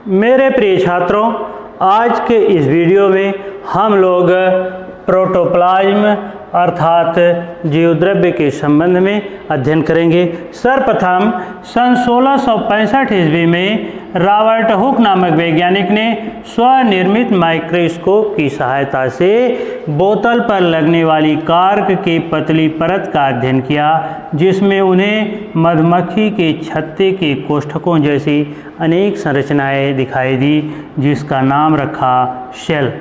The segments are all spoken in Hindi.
मेरे प्रिय छात्रों, आज के इस वीडियो में हम लोग प्रोटोप्लाज्म अर्थात जीवद्रव्य के संबंध में अध्ययन करेंगे। सर्वप्रथम सन 1665 ईस्वी में रॉबर्ट हुक नामक वैज्ञानिक ने स्वनिर्मित माइक्रोस्कोप की सहायता से बोतल पर लगने वाली कार्क की पतली परत का अध्ययन किया, जिसमें उन्हें मधुमक्खी के छत्ते के कोष्ठकों जैसी अनेक संरचनाएं दिखाई दी, जिसका नाम रखा सेल।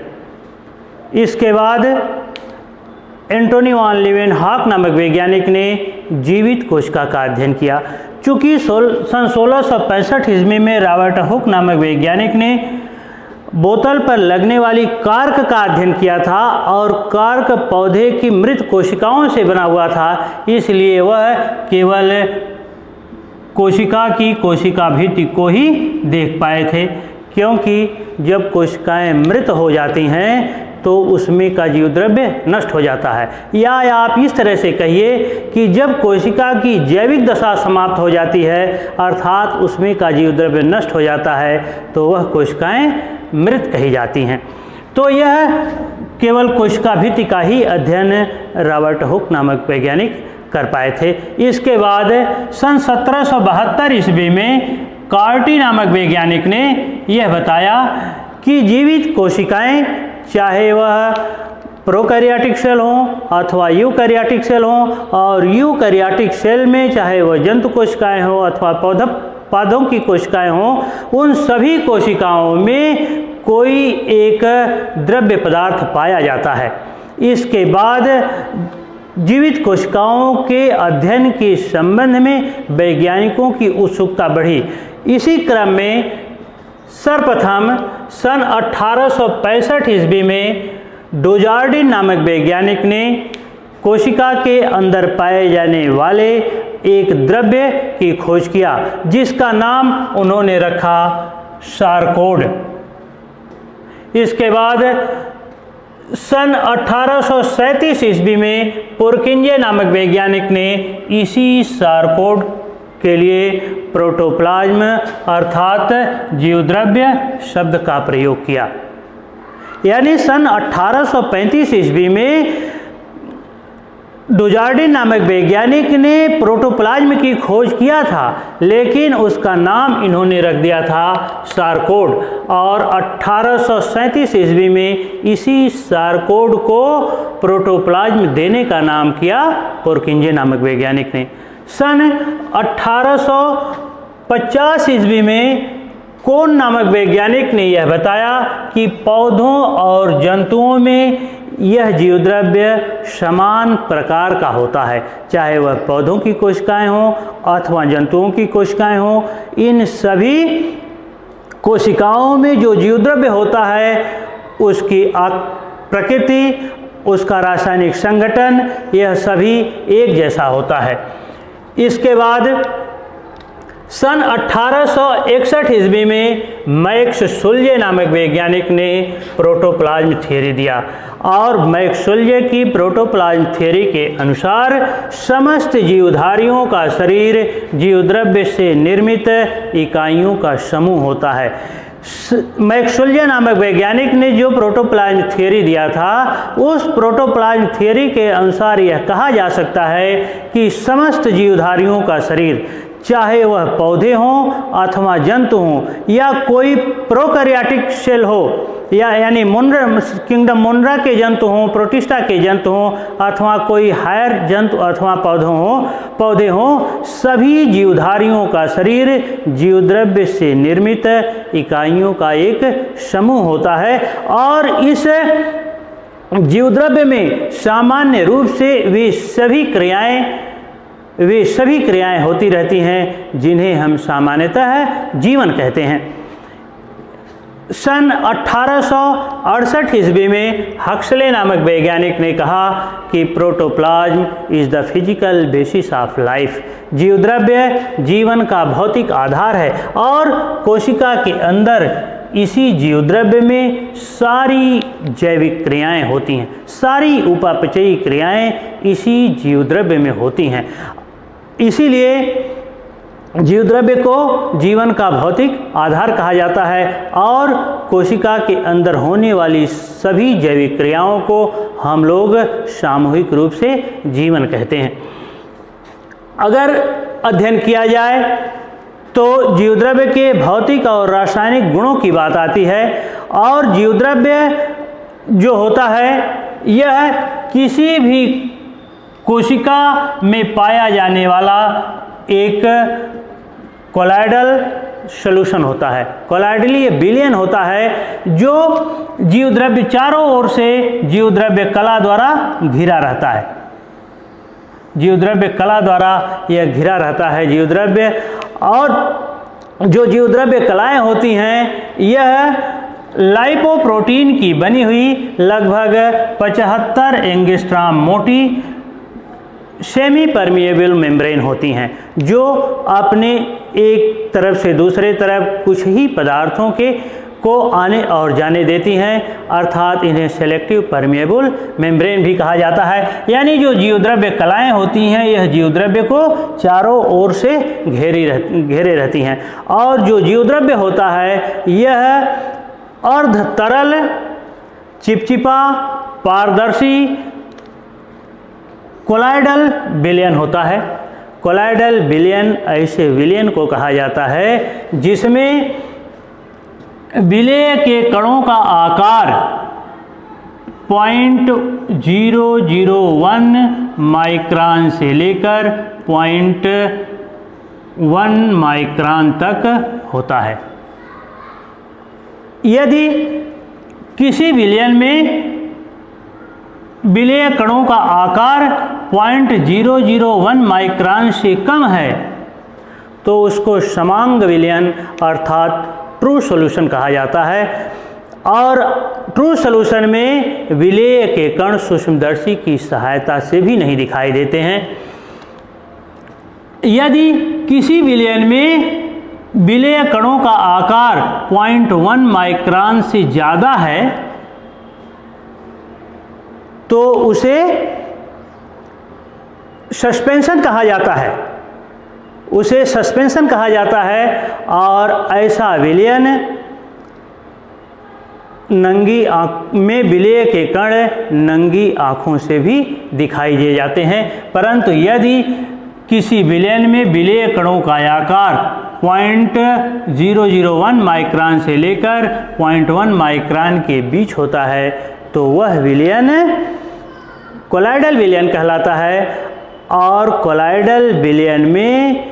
इसके बाद एंटोनी वान लीeuwenhoek नामक वैज्ञानिक ने जीवित कोशिका का अध्ययन किया। चूँकि सन 1665 ईस्वी में रॉबर्ट हुक नामक वैज्ञानिक ने बोतल पर लगने वाली कार्क का अध्ययन किया था और कार्क पौधे की मृत कोशिकाओं से बना हुआ था, इसलिए वह केवल कोशिका की कोशिका भित्ति को ही देख पाए थे, क्योंकि जब कोशिकाएं मृत हो जाती हैं तो उसमें का जीवद्रव्य नष्ट हो जाता है। या आप इस तरह से कहिए कि जब कोशिका की जैविक दशा समाप्त हो जाती है अर्थात उसमें का जीवद्रव्य नष्ट हो जाता है तो वह कोशिकाएं मृत कही जाती हैं। तो यह केवल कोशिका भित्ति का ही अध्ययन रॉबर्ट हुक नामक वैज्ञानिक कर पाए थे। इसके बाद सन 1772 ईस्वी में कार्टी नामक वैज्ञानिक ने यह बताया कि जीवित कोशिकाएं चाहे वह प्रोकैरियोटिक सेल हों अथवा यूकैरियोटिक सेल हों, और यूकैरियोटिक सेल में चाहे वह जंतु कोशिकाएं हों अथवा पौधों की कोशिकाएं हों, उन सभी कोशिकाओं में कोई एक द्रव्य पदार्थ पाया जाता है। इसके बाद जीवित कोशिकाओं के अध्ययन के संबंध में वैज्ञानिकों की उत्सुकता बढ़ी। इसी क्रम में सर्वप्रथम सन 1865 ईस्वी में डुजार्डिन नामक वैज्ञानिक ने कोशिका के अंदर पाए जाने वाले एक द्रव्य की खोज किया, जिसका नाम उन्होंने रखा सारकोड। इसके बाद सन 1837 ईस्वी में पुरकिंजे नामक वैज्ञानिक ने इसी सारकोड के लिए प्रोटोप्लाज्म अर्थात जीवद्रव्य शब्द का प्रयोग किया। यानी सन 1835 ईस्वी में डुजार्डिन नामक वैज्ञानिक ने प्रोटोप्लाज्म की खोज किया था, लेकिन उसका नाम इन्होंने रख दिया था सारकोड, और 1837 ईस्वी में इसी सारकोड को प्रोटोप्लाज्म देने का नाम किया पुरकिंजे नामक वैज्ञानिक ने। सन 1850 ईस्वी में कोन नामक वैज्ञानिक ने यह बताया कि पौधों और जंतुओं में यह जीवद्रव्य समान प्रकार का होता है, चाहे वह पौधों की कोशिकाएं हों अथवा जंतुओं की कोशिकाएं हों। इन सभी कोशिकाओं में जो जीवद्रव्य होता है उसकी प्रकृति, उसका रासायनिक संगठन, यह सभी एक जैसा होता है। इसके बाद सन 1861 ईस्वी में मैक्स सुल्जे नामक वैज्ञानिक ने प्रोटोप्लाज्म थ्योरी दिया, और मैक्स सुल्जे की प्रोटोप्लाज्म थ्योरी के अनुसार समस्त जीवधारियों का शरीर जीवद्रव्य से निर्मित इकाइयों का समूह होता है। मैक्स सुल्जे नामक वैज्ञानिक ने जो प्रोटोप्लाज्म थ्योरी दिया था, उस प्रोटोप्लाज्म थ्योरी के अनुसार यह कहा जा सकता है कि समस्त जीवधारियों का शरीर, चाहे वह पौधे हों अथवा जंतु हों या कोई प्रोकैरियोटिक सेल हो, यानी किंगडम मोनरा के जंतु हों, प्रोटिस्टा के जंतु हों अथवा कोई हायर जंतु अथवा पौधे हों, सभी जीवधारियों का शरीर जीवद्रव्य से निर्मित इकाइयों का एक समूह होता है, और इस जीवद्रव्य में सामान्य रूप से वे सभी क्रियाएं होती रहती हैं जिन्हें हम सामान्यतः जीवन कहते हैं। सन 1868 ईस्वी में हक्सले नामक वैज्ञानिक ने कहा कि protoplasm is the physical basis of life. जीवद्रव्य जीवन का भौतिक आधार है, और कोशिका के अंदर इसी जीवद्रव्य में सारी जैविक क्रियाएं होती हैं, सारी उपापचयी क्रियाएं इसी जीवद्रव्य में होती हैं। इसीलिए जीवद्रव्य को जीवन का भौतिक आधार कहा जाता है और कोशिका के अंदर होने वाली सभी जैविक क्रियाओं को हम लोग सामूहिक रूप से जीवन कहते हैं। अगर अध्ययन किया जाए तो जीवद्रव्य के भौतिक और रासायनिक गुणों की बात आती है और जीवद्रव्य जो होता है यह किसी भी कोशिका में पाया जाने वाला एक कोलाइडल सॉल्यूशन होता है। कोलाइडली विलयन होता है जो जीवद्रव्य चारों ओर से जीवद्रव्य कला द्वारा घिरा रहता है। जीवद्रव्य कला द्वारा यह घिरा रहता है जीवद्रव्य, और जो जीवद्रव्य कलाएं होती हैं यह लाइपोप्रोटीन की बनी हुई लगभग 75 एंगस्ट्रॉम मोटी सेमी परमिएबल मेम्ब्रेन होती हैं जो अपने एक तरफ से दूसरे तरफ कुछ ही पदार्थों को आने और जाने देती हैं, अर्थात इन्हें सेलेक्टिव परमिएबल मेम्ब्रेन भी कहा जाता है। यानी जो जीवद्रव्य कलाएं होती हैं यह जीवद्रव्य को चारों ओर से घेरे रहती हैं और जो जीवद्रव्य होता है यह अर्ध तरल, चिपचिपा, पारदर्शी कोलाइडल विलयन होता है। कोलाइडल विलयन ऐसे विलयन को कहा जाता है जिसमें विलेय के कणों का आकार 0.001 माइक्रोन से लेकर 0.1 माइक्रोन तक होता है। यदि किसी विलयन में विलेय कणों का आकार 0.001 माइक्रोन से कम है तो उसको समांग विलयन अर्थात ट्रू सॉल्यूशन कहा जाता है। और ट्रू सॉल्यूशन में विलेय के कण सूक्ष्मदर्शी की सहायता से भी नहीं दिखाई देते हैं। यदि किसी विलयन में विलेय कणों का आकार 0.1 माइक्रोन से ज़्यादा है तो उसे सस्पेंशन कहा जाता है, उसे सस्पेंशन कहा जाता है। और ऐसा विलयन नंगी आँख में विलेय के कण नंगी आँखों से भी दिखाई दे जाते हैं, परंतु यदि किसी विलयन में विलेय कणों का आकार 0.001 माइक्रोन से लेकर 0.1 माइक्रोन के बीच होता है तो वह विलयन कोलाइडल विलयन कहलाता है। और कोलाइडल विलयन में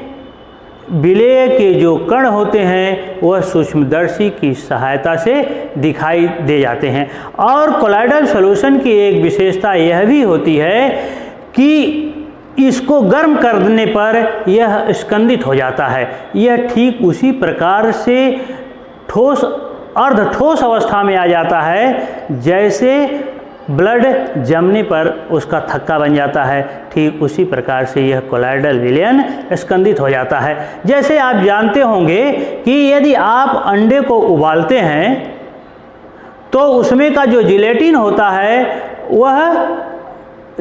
विलेय के जो कण होते हैं वह सूक्ष्मदर्शी की सहायता से दिखाई दे जाते हैं। और कोलाइडल सॉल्यूशन की एक विशेषता यह भी होती है कि इसको गर्म करने पर यह स्कंदित हो जाता है। यह ठीक उसी प्रकार से ठोस अर्ध ठोस अवस्था में आ जाता है जैसे ब्लड जमने पर उसका थक्का बन जाता है, ठीक उसी प्रकार से यह कोलाइडल विलयन स्कंदित हो जाता है। जैसे आप जानते होंगे कि यदि आप अंडे को उबालते हैं तो उसमें का जो जिलेटिन होता है वह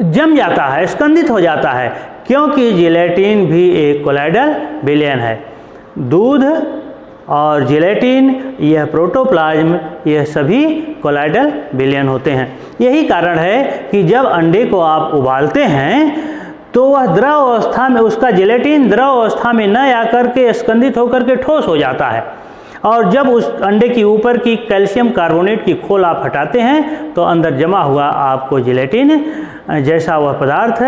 जम जाता है, स्कंदित हो जाता है, क्योंकि जिलेटिन भी एक कोलाइडल विलयन है। दूध और जिलेटिन, यह प्रोटोप्लाज्म, यह सभी कोलाइडल विलयन होते हैं। यही कारण है कि जब अंडे को आप उबालते हैं तो वह द्रव अवस्था में, उसका जिलेटिन द्रव अवस्था में न आकर के स्कंदित होकर के ठोस हो जाता है। और जब उस अंडे की ऊपर की कैल्शियम कार्बोनेट की खोल आप हटाते हैं तो अंदर जमा हुआ आपको जिलेटिन जैसा वह पदार्थ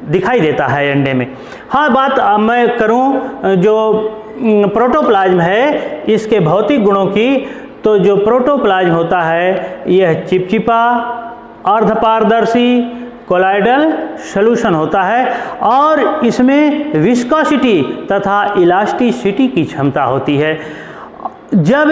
दिखाई देता है अंडे में। हाँ, बात मैं करूं जो प्रोटोप्लाज्म है इसके भौतिक गुणों की, तो जो प्रोटोप्लाज्म होता है यह चिपचिपा, अर्धपारदर्शी कोलाइडल सॉल्यूशन होता है और इसमें विस्कोसिटी तथा इलास्टिसिटी की क्षमता होती है। जब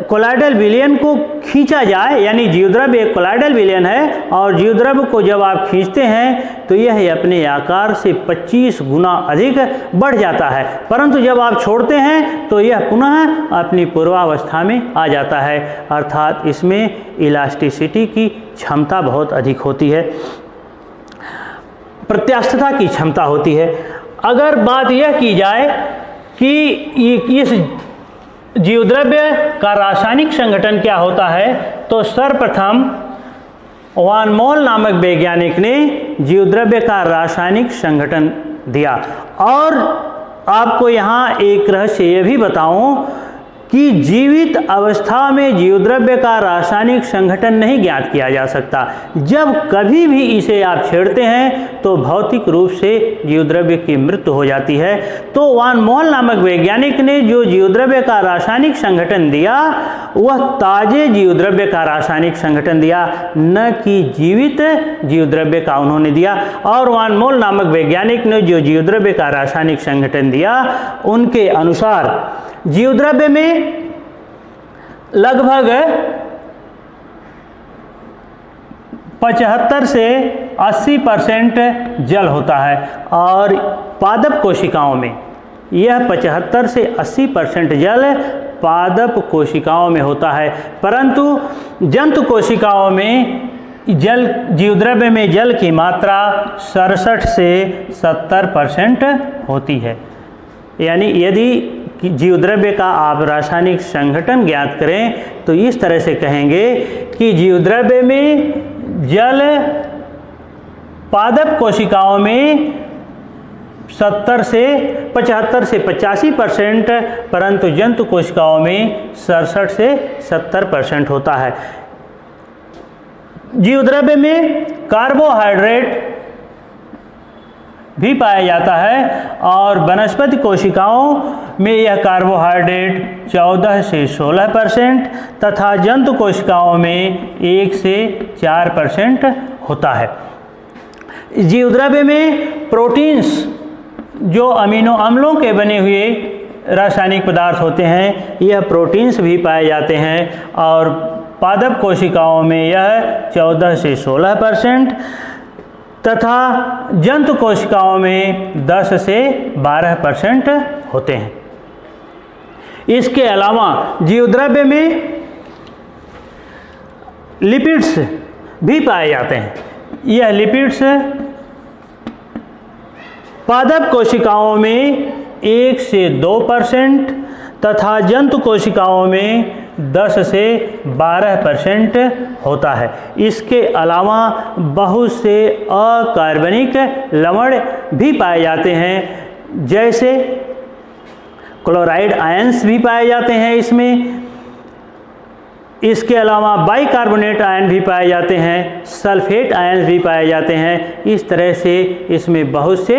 कोलाइडल विलयन को खींचा जाए, यानी जीवद्रव्य एक कोलाइडल विलयन है और जीवद्रव्य को जब आप खींचते हैं तो यह अपने आकार से 25 गुना अधिक बढ़ जाता है, परंतु जब आप छोड़ते हैं तो यह पुनः अपनी पूर्वावस्था में आ जाता है, अर्थात इसमें इलास्टिसिटी की क्षमता बहुत अधिक होती है, प्रत्यास्थता की क्षमता होती है। अगर बात यह की जाए कि इस जीवद्रव्य का रासायनिक संगठन क्या होता है, तो सर्वप्रथम वान मोल नामक वैज्ञानिक ने जीवद्रव्य का रासायनिक संगठन दिया। और आपको यहाँ एक रहस्य यह भी बताऊं कि जीवित अवस्था में जीवद्रव्य का रासायनिक संगठन नहीं ज्ञात किया जा सकता। जब कभी भी इसे आप छेड़ते हैं तो भौतिक रूप से जीवद्रव्य की मृत्यु हो जाती है। तो वान मोल नामक वैज्ञानिक ने जो जीवद्रव्य का रासायनिक संगठन दिया वह ताजे जीवद्रव्य का रासायनिक संगठन दिया, न कि जीवित जीवद्रव्य का उन्होंने दिया। और वान मोल नामक वैज्ञानिक ने जो जीवद्रव्य का रासायनिक संगठन दिया उनके अनुसार जीवद्रव्य में लगभग 75 से 80% जल होता है और पादप कोशिकाओं में यह 75 से 80% जल पादप कोशिकाओं में होता है, परंतु जंतु कोशिकाओं में जीवद्रव्य में जल की मात्रा 67 से 70% होती है। यानी यदि जीवद्रव्य का आप रासायनिक संगठन ज्ञात करें तो इस तरह से कहेंगे कि जीवद्रव्य में जल पादप कोशिकाओं में 75 से 85%, परंतु जंतु कोशिकाओं में 67 से 70% होता है। जीवद्रव्य में कार्बोहाइड्रेट भी पाया जाता है और वनस्पति कोशिकाओं में यह कार्बोहाइड्रेट 14 से 16% तथा जंतु कोशिकाओं में 1 से 4% होता है। जीवद्रव्य में प्रोटीन्स जो अमीनो अम्लों के बने हुए रासायनिक पदार्थ होते हैं यह प्रोटीन्स भी पाए जाते हैं और पादप कोशिकाओं में यह 14 से 16% तथा जंतु कोशिकाओं में 10 से 12% होते हैं। इसके अलावा जीवद्रव्य में लिपिड्स भी पाए जाते हैं। यह लिपिड्स पादप कोशिकाओं में 1 से 2% तथा जंतु कोशिकाओं में 10 से 12% होता है। इसके अलावा बहुत से अकार्बनिक लवण भी पाए जाते हैं, जैसे क्लोराइड आयंस भी पाए जाते हैं इसमें। इसके अलावा बाइकार्बोनेट आयन भी पाए जाते हैं, सल्फेट आयंस भी पाए जाते हैं। इस तरह से इसमें बहुत से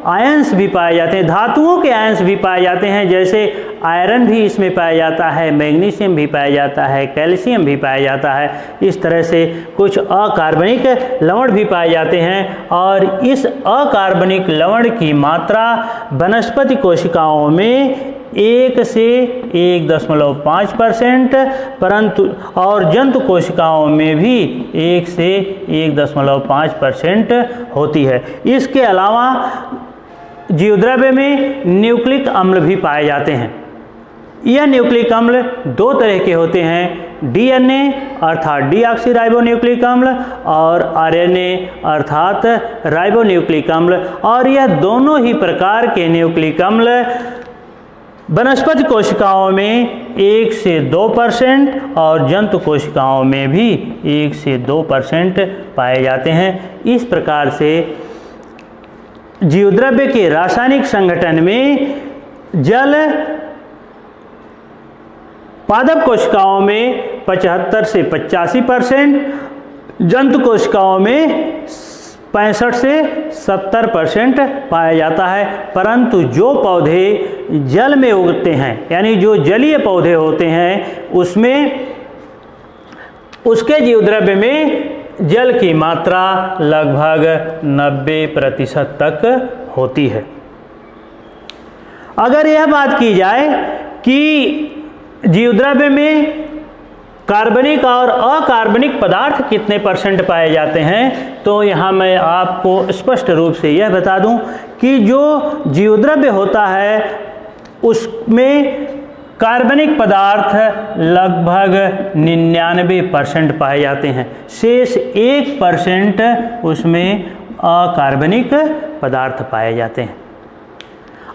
आयंस भी पाए जाते हैं, धातुओं के आयंस भी पाए जाते हैं, जैसे आयरन भी इसमें पाया जाता है, मैग्नीशियम भी पाया जाता है, कैल्शियम भी पाया जाता है। इस तरह से कुछ अकार्बनिक लवण भी पाए जाते हैं और इस अकार्बनिक लवण की मात्रा वनस्पति कोशिकाओं में 1 से 1.5%, परंतु और जंतु कोशिकाओं में भी 1 से 1.5% होती है। इसके अलावा जीवद्रव्य में न्यूक्लिक अम्ल भी पाए जाते हैं। यह न्यूक्लिक अम्ल 2 तरह के होते हैं, डीएनए अर्थात डीऑक्सीराइबोन्यूक्लिक अम्ल और आरएनए अर्थात राइबोन्यूक्लिक अम्ल। और यह दोनों ही प्रकार के न्यूक्लिक अम्ल वनस्पति कोशिकाओं में 1 से 2% और जंतु कोशिकाओं में भी 1 से 2% पाए जाते हैं। इस प्रकार से जीवद्रव्य के रासायनिक संगठन में जल पादप कोशिकाओं में 75 से 85%, जंतु कोशिकाओं में 65 से 70% पाया जाता है। परंतु जो पौधे जल में उगते हैं, यानी जो जलीय पौधे होते हैं, उसमें उसके जीवद्रव्य में जल की मात्रा लगभग 90% तक होती है। अगर यह बात की जाए कि जीवद्रव्य में कार्बनिक और अकार्बनिक पदार्थ कितने % पाए जाते हैं, तो यहाँ मैं आपको स्पष्ट रूप से यह बता दूं कि जो जीवद्रव्य होता है उसमें कार्बनिक पदार्थ लगभग 99% पाए जाते हैं, शेष 1% उसमें अकार्बनिक पदार्थ पाए जाते हैं।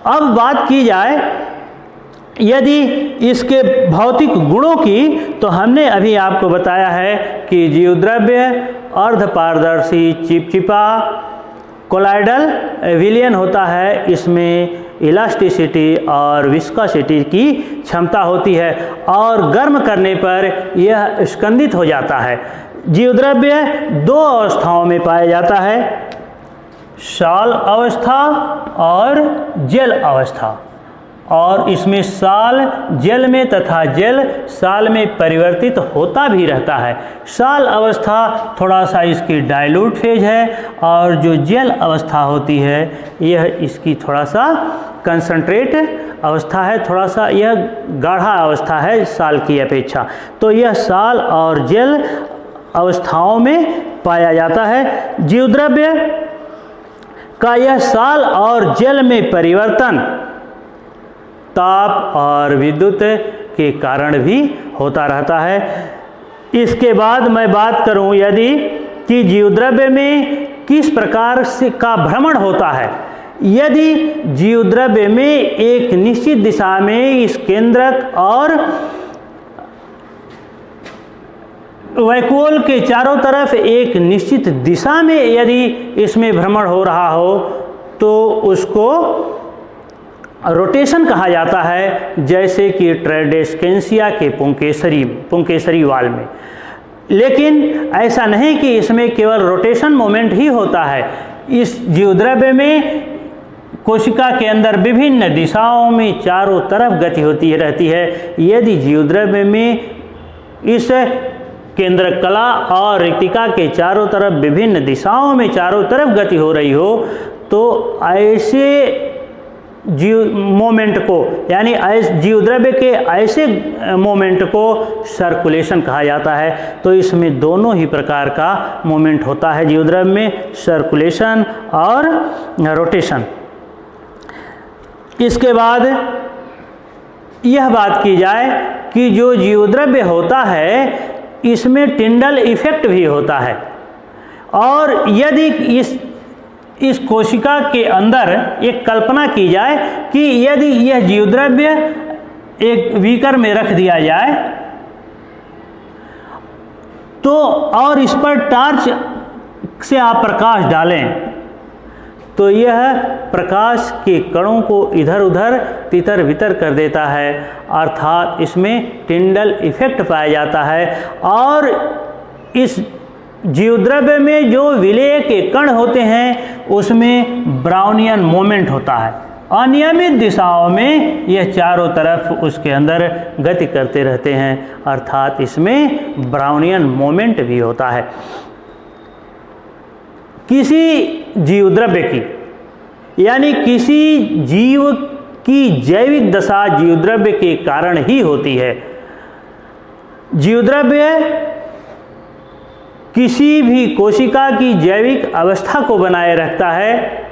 अब बात की जाए यदि इसके भौतिक गुणों की, तो हमने अभी आपको बताया है कि जीवद्रव्य अर्धपारदर्शी, चिपचिपा, कोलाइडल, विलियन होता है। इसमें इलास्टिसिटी और विस्कोसिटी की क्षमता होती है और गर्म करने पर यह स्कंदित हो जाता है। जीवद्रव्य दो अवस्थाओं में पाया जाता है, साल अवस्था और जल अवस्था, और इसमें साल जल में तथा जल साल में परिवर्तित होता भी रहता है। साल अवस्था थोड़ा सा इसकी डाइल्यूट फेज है और जो जल अवस्था होती है यह इसकी थोड़ा सा कंसंट्रेट अवस्था है, थोड़ा सा यह गाढ़ा अवस्था है साल की अपेक्षा। तो यह साल और जल अवस्थाओं में पाया जाता है। जीवद्रव्य का यह साल और जल में परिवर्तन ताप और विद्युत के कारण भी होता रहता है। इसके बाद मैं बात करूं यदि कि जीवद्रव्य में किस प्रकार से का भ्रमण होता है। यदि जीवद्रव्य में एक निश्चित दिशा में इस केंद्रक और वैक्यूल के चारों तरफ एक निश्चित दिशा में यदि इसमें भ्रमण हो रहा हो तो उसको रोटेशन कहा जाता है, जैसे कि ट्राइडेस्केंसिया के पुंकेसरी वाल में। लेकिन ऐसा नहीं कि इसमें केवल रोटेशन मोमेंट ही होता है। इस जीवद्रव्य में कोशिका के अंदर विभिन्न दिशाओं में चारों तरफ गति होती रहती है। यदि जीवद्रव्य में इस केंद्रक कला और रिक्तिका के चारों तरफ विभिन्न दिशाओं में चारों तरफ गति हो रही हो तो ऐसे जीव मोमेंट को, यानी जीवद्रव्य के ऐसे मोमेंट को सर्कुलेशन कहा जाता है। तो इसमें दोनों ही प्रकार का मोमेंट होता है जीवद्रव्य में, सर्कुलेशन और रोटेशन। इसके बाद यह बात की जाए कि जो जीवद्रव्य होता है इसमें टिंडल इफेक्ट भी होता है। और यदि इस कोशिका के अंदर एक कल्पना की जाए कि यदि यह जीवद्रव्य एक बीकर में रख दिया जाए तो और इस पर टॉर्च से आप प्रकाश डालें तो यह प्रकाश के कणों को इधर उधर तितर बितर कर देता है, अर्थात इसमें टिंडल इफेक्ट पाया जाता है। और इस जीवद्रव्य में जो विलेय के कण होते हैं उसमें ब्राउनियन मोमेंट होता है। अनियमित दिशाओं में यह चारों तरफ उसके अंदर गति करते रहते हैं, अर्थात इसमें ब्राउनियन मोमेंट भी होता है। किसी जीवद्रव्य की, यानी किसी जीव की जैविक दशा जीवद्रव्य के कारण ही होती है। जीवद्रव्य किसी भी कोशिका की जैविक अवस्था को बनाए रखता है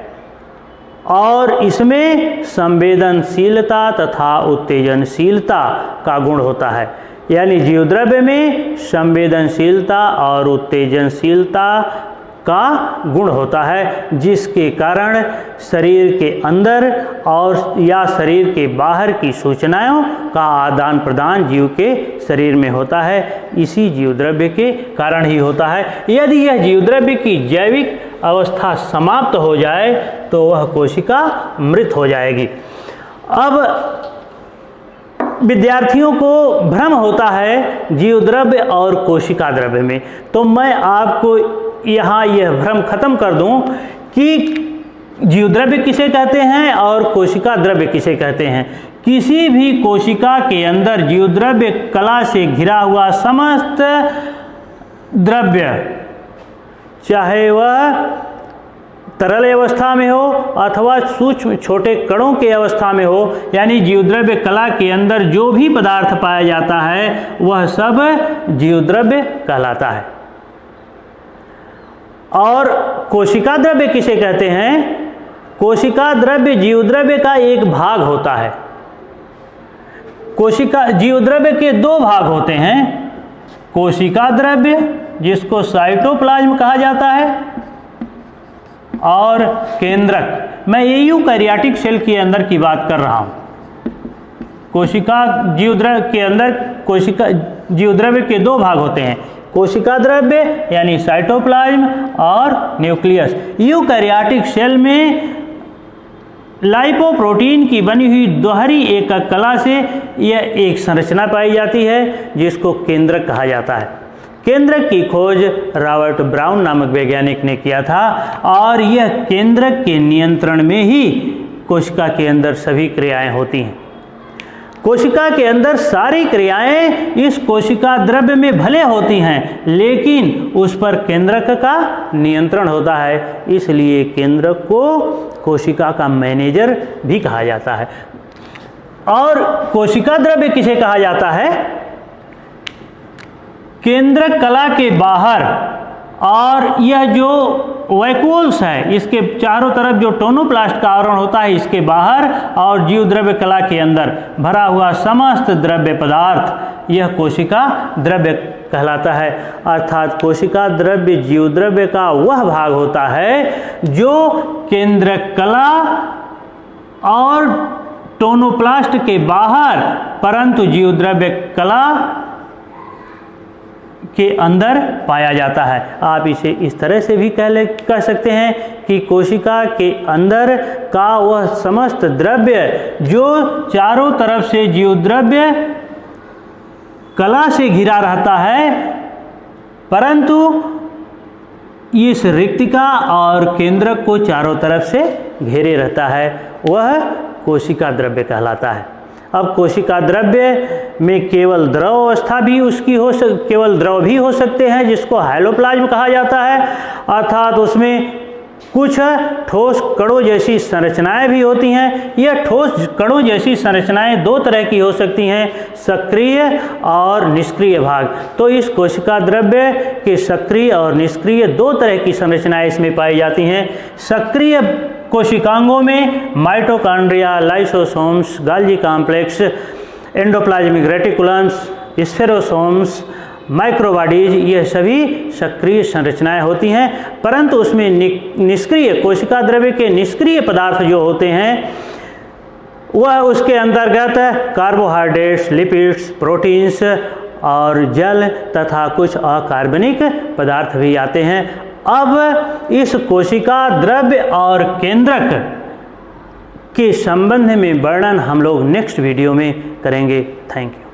और इसमें संवेदनशीलता तथा उत्तेजनशीलता का गुण होता है। यानी जीवद्रव्य में संवेदनशीलता और उत्तेजनशीलता का गुण होता है, जिसके कारण शरीर के अंदर और या शरीर के बाहर की सूचनाओं का आदान प्रदान जीव के शरीर में होता है। इसी जीवद्रव्य के कारण ही होता है। यदि यह जीवद्रव्य की जैविक अवस्था समाप्त हो जाए तो वह कोशिका मृत हो जाएगी। अब विद्यार्थियों को भ्रम होता है जीवद्रव्य और कोशिका द्रव्य में, तो मैं आपको यहाँ यह भ्रम खत्म कर दूं कि जीवद्रव्य किसे कहते हैं और कोशिका द्रव्य किसे कहते हैं। किसी भी कोशिका के अंदर जीवद्रव्य कला से घिरा हुआ समस्त द्रव्य, चाहे वह तरल अवस्था में हो अथवा सूक्ष्म छोटे कणों के अवस्था में हो, यानी जीवद्रव्य कला के अंदर जो भी पदार्थ पाया जाता है वह सब जीवद्रव्य कहलाता है। और कोशिका द्रव्य किसे कहते हैं? कोशिका द्रव्य जीवद्रव्य का एक भाग होता है। जीवद्रव्य के दो भाग होते हैं, कोशिका द्रव्य जिसको साइटोप्लाज्म कहा जाता है और केंद्रक मैं यूकैरियोटिक सेल के अंदर की बात कर रहा हूँ। कोशिका जीवद्रव्य के अंदर कोशिका जीवद्रव्य के दो भाग होते हैं, कोशिका द्रव्य यानी साइटोप्लाज्म और न्यूक्लियस। यूकैरियोटिक सेल में लाइपोप्रोटीन की बनी हुई दोहरी एकक कला से यह एक संरचना पाई जाती है जिसको केंद्रक कहा जाता है। केंद्रक की खोज रॉबर्ट ब्राउन नामक वैज्ञानिक ने किया था और यह केंद्रक के नियंत्रण में ही कोशिका के अंदर सभी क्रियाएं होती हैं। कोशिका के अंदर सारी क्रियाएं इस कोशिका द्रव्य में भले होती हैं, लेकिन उस पर केंद्रक का नियंत्रण होता है, इसलिए केंद्रक को कोशिका का मैनेजर भी कहा जाता है। और कोशिका द्रव्य किसे कहा जाता है? केंद्रक कला के बाहर और यह जो वैक्यूल्स है, इसके चारों तरफ जो टोनोप्लास्ट का आवरण होता है, इसके बाहर और जीव द्रव्य कला के अंदर भरा हुआ समस्त द्रव्य पदार्थ यह कोशिका द्रव्य कहलाता है। अर्थात कोशिका द्रव्य जीव द्रव्य का वह भाग होता है जो केंद्रक कला और टोनोप्लास्ट के बाहर परंतु जीव द्रव्य कला के अंदर पाया जाता है। आप इसे इस तरह से भी कह सकते हैं कि कोशिका के अंदर का वह समस्त द्रव्य जो चारों तरफ से जीव द्रव्य कला से घिरा रहता है, परंतु इस रिक्तिका और केंद्रक को चारों तरफ से घेरे रहता है, वह कोशिका द्रव्य कहलाता है। अब कोशिका द्रव्य में केवल द्रव अवस्था भी उसकी केवल द्रव भी हो सकते हैं, जिसको हाइलोप्लाज्म कहा जाता है। अर्थात उसमें कुछ ठोस कणों जैसी संरचनाएं भी होती हैं। यह ठोस कणों जैसी संरचनाएं दो तरह की हो सकती हैं, सक्रिय और निष्क्रिय भाग। तो इस कोशिका द्रव्य के सक्रिय और निष्क्रिय दो तरह की संरचनाएं इसमें पाई जाती हैं। सक्रिय कोशिकांगों में mitochondria, lysosomes, Golgi complex, endoplasmic reticulums, spherosomes, microbodies, यह सभी सक्रिय संरचनाएं होती हैं। परंतु उसमें निष्क्रिय कोशिका द्रव्य के निष्क्रिय पदार्थ जो होते हैं वह उसके अंतर्गत कार्बोहाइड्रेट्स, लिपिड्स, प्रोटीन्स और जल तथा कुछ अकार्बनिक पदार्थ भी आते हैं। अब इस कोशिका द्रव्य और केंद्रक के संबंध में वर्णन हम लोग नेक्स्ट वीडियो में करेंगे। Thank you.